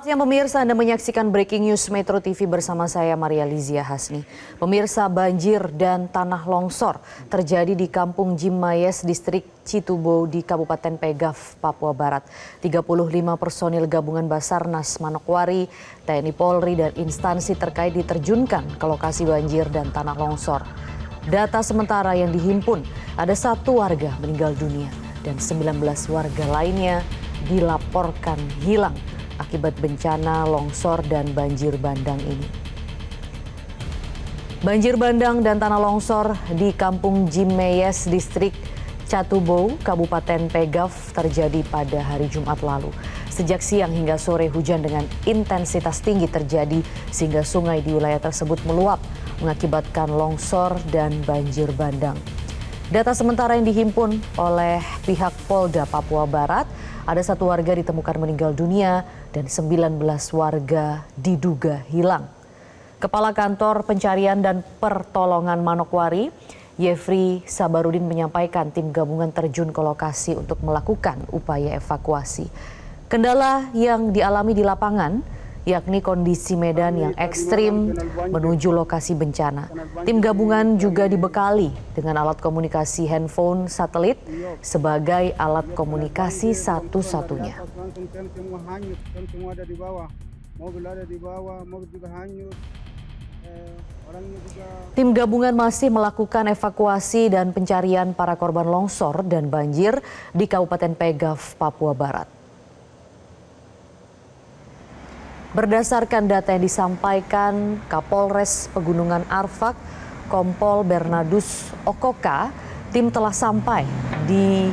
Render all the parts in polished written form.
Siang pemirsa, Anda menyaksikan Breaking News Metro TV bersama saya Maria Lizia Hasni. Pemirsa, banjir dan tanah longsor terjadi di Kampung Jimayes, Distrik Citubo di Kabupaten Pegaf, Papua Barat. 35 personil gabungan Basarnas, Manokwari, TNI Polri dan instansi terkait diterjunkan ke lokasi banjir dan tanah longsor. Data sementara yang dihimpun, ada 1 warga meninggal dunia dan 19 warga lainnya dilaporkan hilang akibat bencana longsor dan banjir bandang ini. Banjir bandang dan tanah longsor di Kampung Jimayes, Distrik Catubo, Kabupaten Pegaf terjadi pada hari Jumat lalu. Sejak siang hingga sore hujan dengan intensitas tinggi terjadi sehingga sungai di wilayah tersebut meluap mengakibatkan longsor dan banjir bandang. Data sementara yang dihimpun oleh pihak Polda Papua Barat, ada 1 warga ditemukan meninggal dunia dan 19 warga diduga hilang. Kepala Kantor Pencarian dan Pertolongan Manokwari, Yefri Sabarudin menyampaikan tim gabungan terjun ke lokasi untuk melakukan upaya evakuasi. Kendala yang dialami di lapangan yakni kondisi medan yang ekstrim menuju lokasi bencana. Tim gabungan juga dibekali dengan alat komunikasi handphone satelit sebagai alat komunikasi satu-satunya. Tim gabungan masih melakukan evakuasi dan pencarian para korban longsor dan banjir di Kabupaten Pegaf, Papua Barat. Berdasarkan data yang disampaikan Kapolres Pegunungan Arfak, Kompol Bernardus Okoka, tim telah sampai di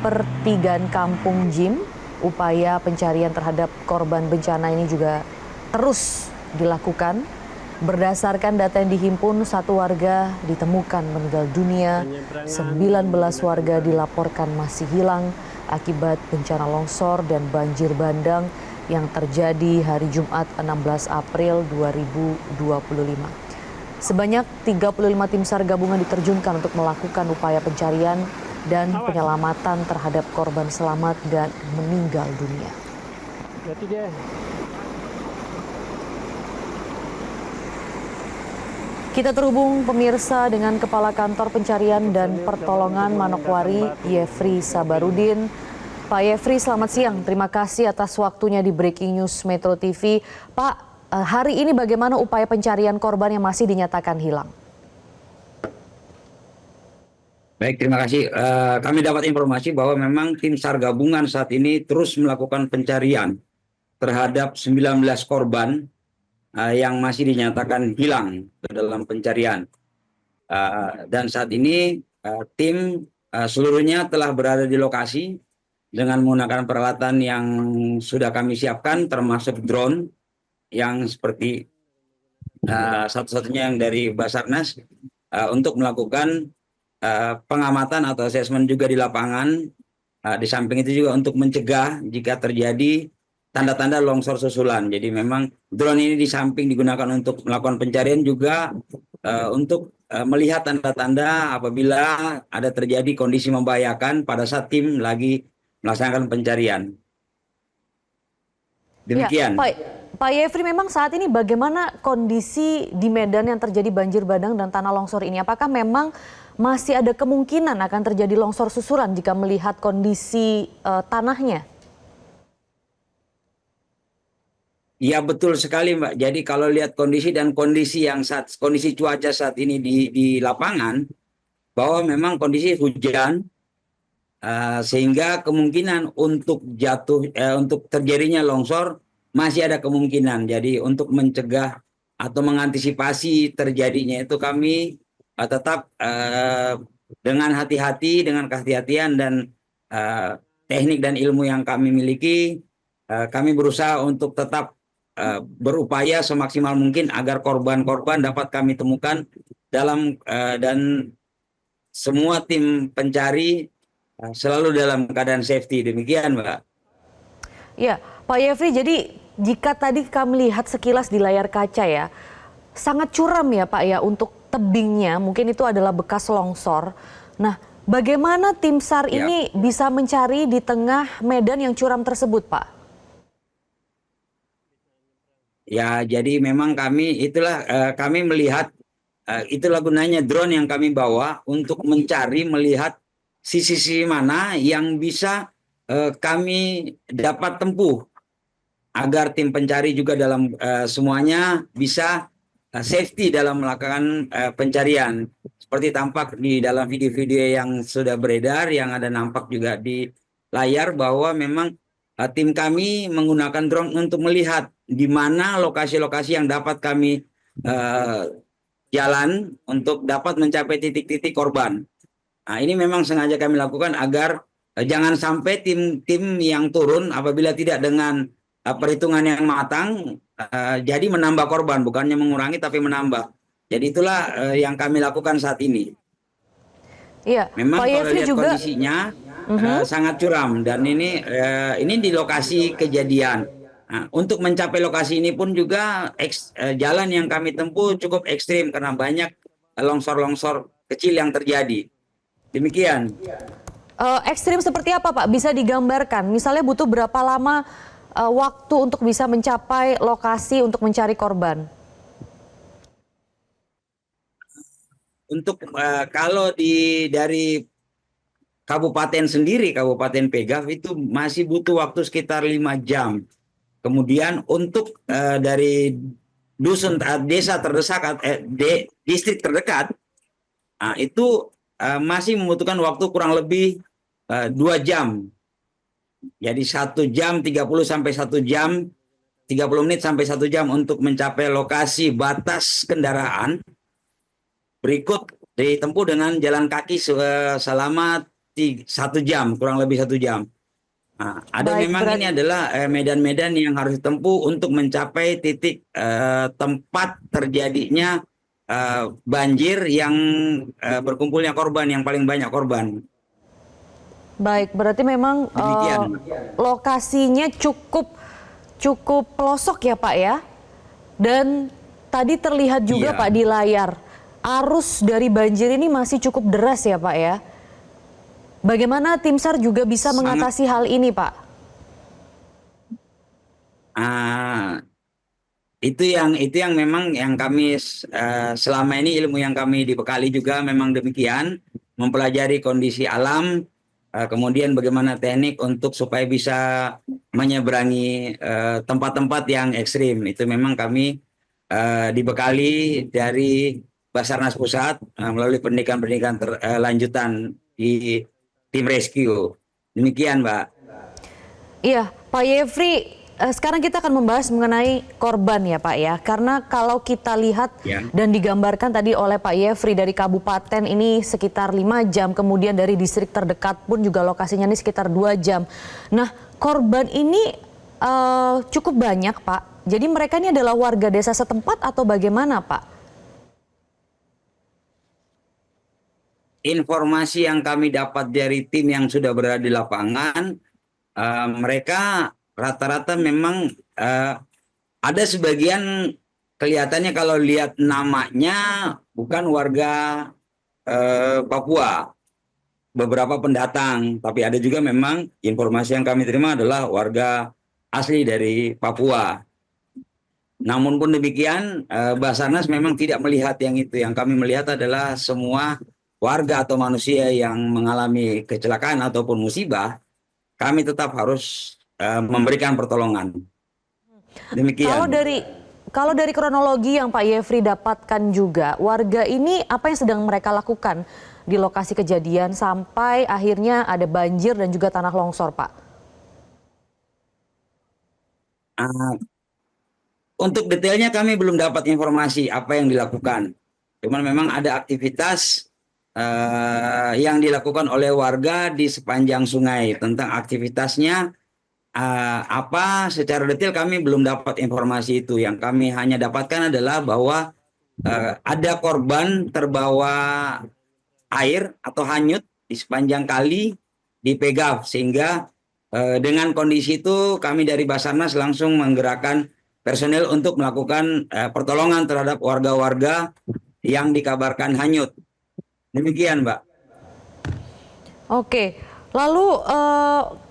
pertigaan Kampung Jim. Upaya pencarian terhadap korban bencana ini juga terus dilakukan. Berdasarkan data yang dihimpun, 1 warga ditemukan meninggal dunia, 19 warga dilaporkan masih hilang akibat bencana longsor dan banjir bandang yang terjadi hari Jumat 16 April 2025. Sebanyak 35 tim SAR gabungan diterjunkan untuk melakukan upaya pencarian dan penyelamatan terhadap korban selamat dan meninggal dunia. Kita terhubung pemirsa dengan Kepala Kantor Pencarian dan Pertolongan Manokwari, Yefri Sabarudin. Pak Yefri, selamat siang. Terima kasih atas waktunya di Breaking News Metro TV. Pak, hari ini bagaimana upaya pencarian korban yang masih dinyatakan hilang? Baik, terima kasih. Kami dapat informasi bahwa memang tim SAR gabungan saat ini terus melakukan pencarian terhadap 19 korban yang masih dinyatakan hilang dalam pencarian. Dan saat ini tim seluruhnya telah berada di lokasi dengan menggunakan peralatan yang sudah kami siapkan, termasuk drone yang seperti satu-satunya yang dari Basarnas untuk melakukan pengamatan atau asesmen juga di lapangan. Di samping itu juga untuk mencegah jika terjadi tanda-tanda longsor susulan. Jadi memang drone ini di samping digunakan untuk melakukan pencarian juga untuk melihat tanda-tanda apabila ada terjadi kondisi membahayakan pada saat tim lagi melaksanakan pencarian. Demikian. Ya, Pak Yefri, memang saat ini bagaimana kondisi di medan yang terjadi banjir bandang dan tanah longsor ini? Apakah memang masih ada kemungkinan akan terjadi longsor susulan jika melihat kondisi tanahnya? Iya, betul sekali, Mbak. Jadi kalau lihat kondisi dan kondisi cuaca saat ini di lapangan, bahwa memang kondisi hujan, sehingga kemungkinan untuk untuk terjadinya longsor masih ada kemungkinan. Jadi untuk mencegah atau mengantisipasi terjadinya itu kami tetap dengan hati-hati, dengan kehati-hatian dan teknik dan ilmu yang kami miliki, kami berusaha untuk tetap berupaya semaksimal mungkin agar korban-korban dapat kami temukan dan semua tim pencari selalu dalam keadaan safety. Demikian, Mbak. Ya, Pak Yefri, jadi jika tadi kami lihat sekilas di layar kaca ya, sangat curam ya Pak ya untuk tebingnya, mungkin itu adalah bekas longsor. Nah, bagaimana tim SAR ini bisa mencari di tengah medan yang curam tersebut, Pak? Ya, jadi memang kami melihat, itulah gunanya drone yang kami bawa untuk mencari melihat sisi-sisi mana yang bisa kami dapat tempuh agar tim pencari juga dalam semuanya bisa safety dalam melakukan pencarian. Seperti tampak di dalam video-video yang sudah beredar, yang ada nampak juga di layar bahwa memang tim kami menggunakan drone untuk melihat di mana lokasi-lokasi yang dapat kami uh, jalan untuk dapat mencapai titik-titik korban. Nah, ini memang sengaja kami lakukan agar jangan sampai tim-tim yang turun apabila tidak dengan perhitungan yang matang, jadi menambah korban, bukannya mengurangi tapi menambah. Jadi itulah yang kami lakukan saat ini. Iya, Memang Pak kalau Yefri lihat juga. kondisinya Mhm. sangat curam dan ini di lokasi kejadian. Nah, untuk mencapai lokasi ini pun juga jalan yang kami tempuh cukup ekstrim karena banyak longsor-longsor kecil yang terjadi. Demikian. Ekstrim seperti apa Pak? Bisa digambarkan? Misalnya butuh berapa lama waktu untuk bisa mencapai lokasi untuk mencari korban? Untuk kalau dari kabupaten sendiri, Kabupaten Pegaf itu masih butuh waktu sekitar 5 jam. Kemudian untuk dari desa terdesak, distrik terdekat, itu masih membutuhkan waktu kurang lebih 2 jam. Jadi 1 jam 30 sampai 1 jam 30 menit sampai 1 jam untuk mencapai lokasi batas kendaraan. Berikut ditempuh dengan jalan kaki selama 1 jam, kurang lebih 1 jam. Nah, ada Baik, memang berat. ini adalah medan-medan yang harus ditempuh untuk mencapai titik tempat terjadinya banjir yang berkumpulnya korban, yang paling banyak korban. Baik, berarti memang Demikian. lokasinya cukup cukup pelosok ya Pak ya. Dan tadi terlihat juga Pak Iya. di layar, arus dari banjir ini masih cukup deras ya Pak ya. Bagaimana tim SAR juga bisa Sangat. mengatasi hal ini Pak? ah, itu yang memang yang kami selama ini ilmu yang kami dibekali juga memang demikian, mempelajari kondisi alam, kemudian bagaimana teknik untuk supaya bisa menyeberangi tempat-tempat yang ekstrim. Itu memang kami dibekali dari Basarnas Pusat melalui pendidikan-pendidikan lanjutan di tim rescue. Demikian, Mbak. Iya, Pak Yefri, sekarang kita akan membahas mengenai korban ya Pak ya. Karena kalau kita lihat Ya. dan digambarkan tadi oleh Pak Yefri dari kabupaten ini sekitar 5 jam, kemudian dari distrik terdekat pun juga lokasinya ini sekitar 2 jam. Nah, korban ini cukup banyak Pak. Jadi mereka ini adalah warga desa setempat atau bagaimana Pak? Informasi yang kami dapat dari tim yang sudah berada di lapangan, mereka rata-rata memang ada sebagian kelihatannya kalau lihat namanya bukan warga Papua, beberapa pendatang, tapi ada juga memang informasi yang kami terima adalah warga asli dari Papua. Namun pun demikian, Basarnas memang tidak melihat yang itu. Yang kami melihat adalah semua warga atau manusia yang mengalami kecelakaan ataupun musibah, kami tetap harus memberikan pertolongan. Kalau Demikian. dari kalau dari kronologi yang Pak Yefri dapatkan juga, warga ini apa yang sedang mereka lakukan di lokasi kejadian sampai akhirnya ada banjir dan juga tanah longsor, Pak? Uh, untuk detailnya kami belum dapat informasi apa yang dilakukan. Cuman memang ada aktivitas yang dilakukan oleh warga di sepanjang sungai. Tentang aktivitasnya apa secara detail kami belum dapat informasi itu. Yang kami hanya dapatkan adalah bahwa ada korban terbawa air atau hanyut di sepanjang kali di Pegaf, sehingga dengan kondisi itu kami dari Basarnas langsung menggerakkan personel untuk melakukan pertolongan terhadap warga-warga yang dikabarkan hanyut. Demikian, Mbak. Oke, lalu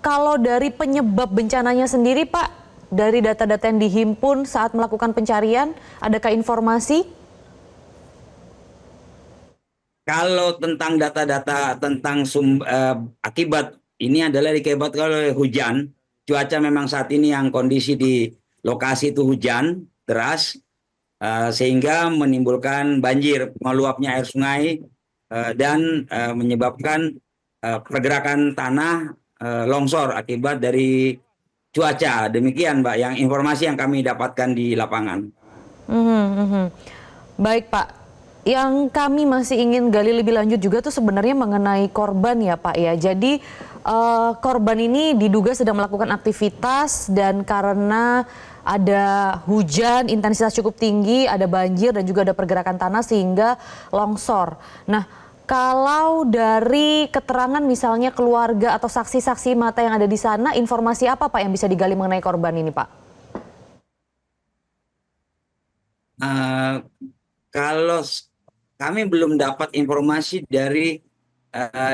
kalau dari penyebab bencananya sendiri, Pak, dari data-data yang dihimpun saat melakukan pencarian? Adakah informasi? Kalau tentang data-data tentang akibat ini adalah diakibatkan oleh hujan. Cuaca memang saat ini yang kondisi di lokasi itu hujan deras, sehingga menimbulkan banjir, meluapnya air sungai, dan menyebabkan pergerakan tanah, longsor akibat dari cuaca. Demikian, Mbak, yang informasi yang kami dapatkan di lapangan. Mhm, mhm. Baik Pak, yang kami masih ingin gali lebih lanjut juga tuh sebenarnya mengenai korban ya Pak ya. Jadi korban ini diduga sedang melakukan aktivitas dan karena ada hujan intensitas cukup tinggi, ada banjir dan juga ada pergerakan tanah sehingga longsor. Nah, kalau dari keterangan misalnya keluarga atau saksi-saksi mata yang ada di sana, informasi apa Pak yang bisa digali mengenai korban ini Pak? Eh, Kalau kami belum dapat informasi dari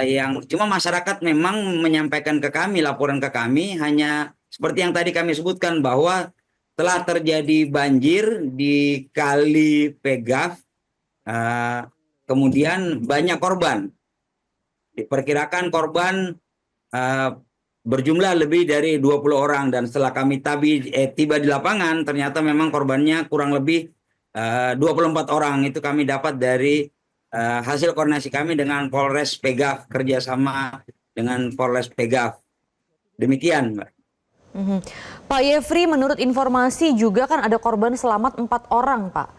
yang cuma masyarakat memang menyampaikan ke kami, laporan ke kami hanya seperti yang tadi kami sebutkan bahwa telah terjadi banjir di Kali Pegaf, eh, kemudian banyak korban. Diperkirakan korban eh, berjumlah lebih dari 20 orang, dan setelah kami tiba di lapangan ternyata memang korbannya kurang lebih 24 orang. Itu kami dapat dari hasil koordinasi kami dengan Polres Pegaf, kerjasama dengan Polres Pegaf. Demikian, Mbak. Mhm. Pak Yefri, menurut informasi juga kan ada korban selamat 4 orang, Pak.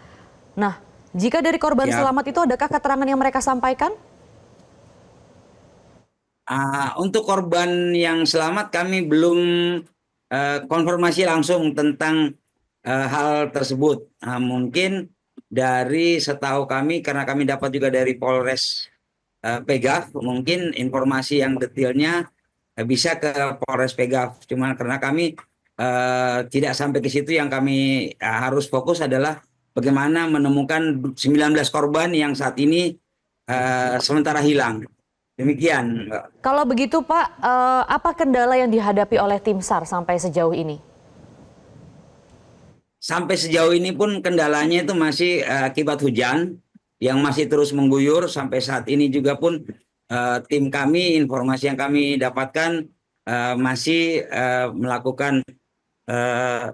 Nah, jika dari korban Ya, selamat itu adakah keterangan yang mereka sampaikan? untuk korban yang selamat kami belum konfirmasi langsung tentang hal tersebut. Mungkin dari setahu kami, karena kami dapat juga dari Polres Pegaf, mungkin informasi yang detailnya bisa ke Polres Pegaf. Cuma karena kami tidak sampai ke situ, yang kami harus fokus adalah bagaimana menemukan 19 korban yang saat ini sementara hilang. Demikian, Mbak. Kalau begitu, Pak, apa kendala yang dihadapi oleh tim SAR sampai sejauh ini? Sampai sejauh ini pun kendalanya itu masih akibat hujan yang masih terus mengguyur. Sampai saat ini juga pun tim kami, informasi yang kami dapatkan masih melakukan eh,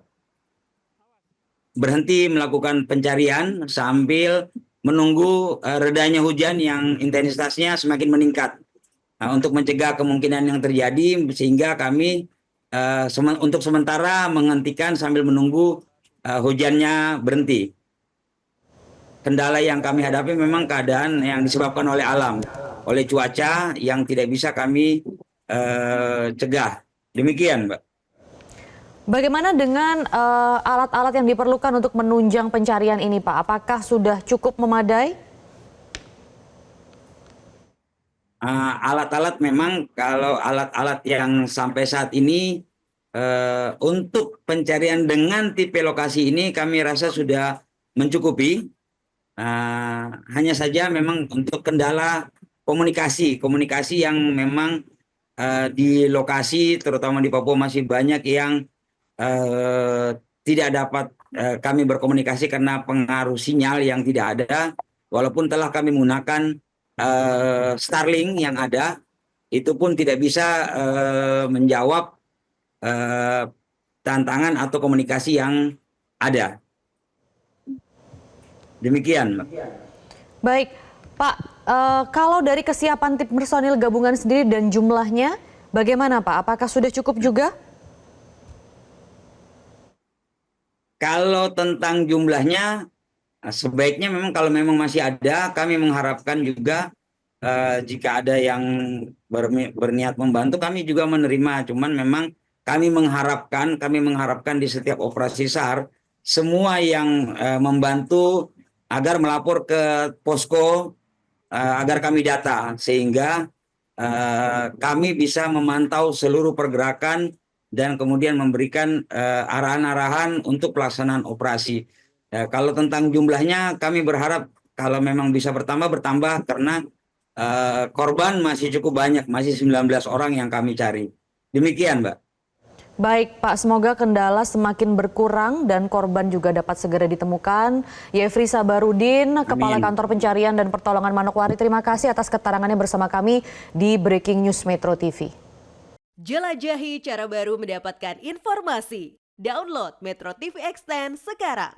berhenti melakukan pencarian sambil menunggu redanya hujan yang intensitasnya semakin meningkat. Untuk mencegah kemungkinan yang terjadi, sehingga kami untuk sementara menghentikan sambil menunggu hujannya berhenti. Kendala yang kami hadapi memang keadaan yang disebabkan oleh alam, oleh cuaca yang tidak bisa kami cegah. Demikian, Mbak. Bagaimana dengan alat-alat yang diperlukan untuk menunjang pencarian ini, Pak? Apakah sudah cukup memadai? Alat-alat memang, kalau alat-alat yang sampai saat ini untuk pencarian dengan tipe lokasi ini kami rasa sudah mencukupi. Hanya saja memang untuk kendala komunikasi yang memang di lokasi terutama di Papua masih banyak yang tidak dapat kami berkomunikasi karena pengaruh sinyal yang tidak ada. Walaupun telah kami menggunakan Starlink yang ada, itu pun tidak bisa menjawab eh, tantangan atau komunikasi yang ada. Demikian, Mbak. Baik, Pak, kalau dari kesiapan tim personil gabungan sendiri dan jumlahnya, bagaimana Pak? Apakah sudah cukup juga? Kalau tentang jumlahnya, sebaiknya memang kalau memang masih ada, kami mengharapkan juga jika ada yang berniat membantu, kami juga menerima. Cuman memang kami mengharapkan di setiap operasi SAR, semua yang membantu agar melapor ke posko, agar kami data, sehingga kami bisa memantau seluruh pergerakan dan kemudian memberikan arahan-arahan untuk pelaksanaan operasi. Kalau tentang jumlahnya, kami berharap kalau memang bisa bertambah, karena korban masih cukup banyak, masih 19 orang yang kami cari. Demikian, Mbak. Baik Pak, semoga kendala semakin berkurang dan korban juga dapat segera ditemukan. Yefri Sabarudin, Kepala Amin. Kantor Pencarian dan Pertolongan Manokwari, terima kasih atas keterangannya bersama kami di Breaking News Metro TV. Jelajahi cara baru mendapatkan informasi. Download Metro TV Extend sekarang.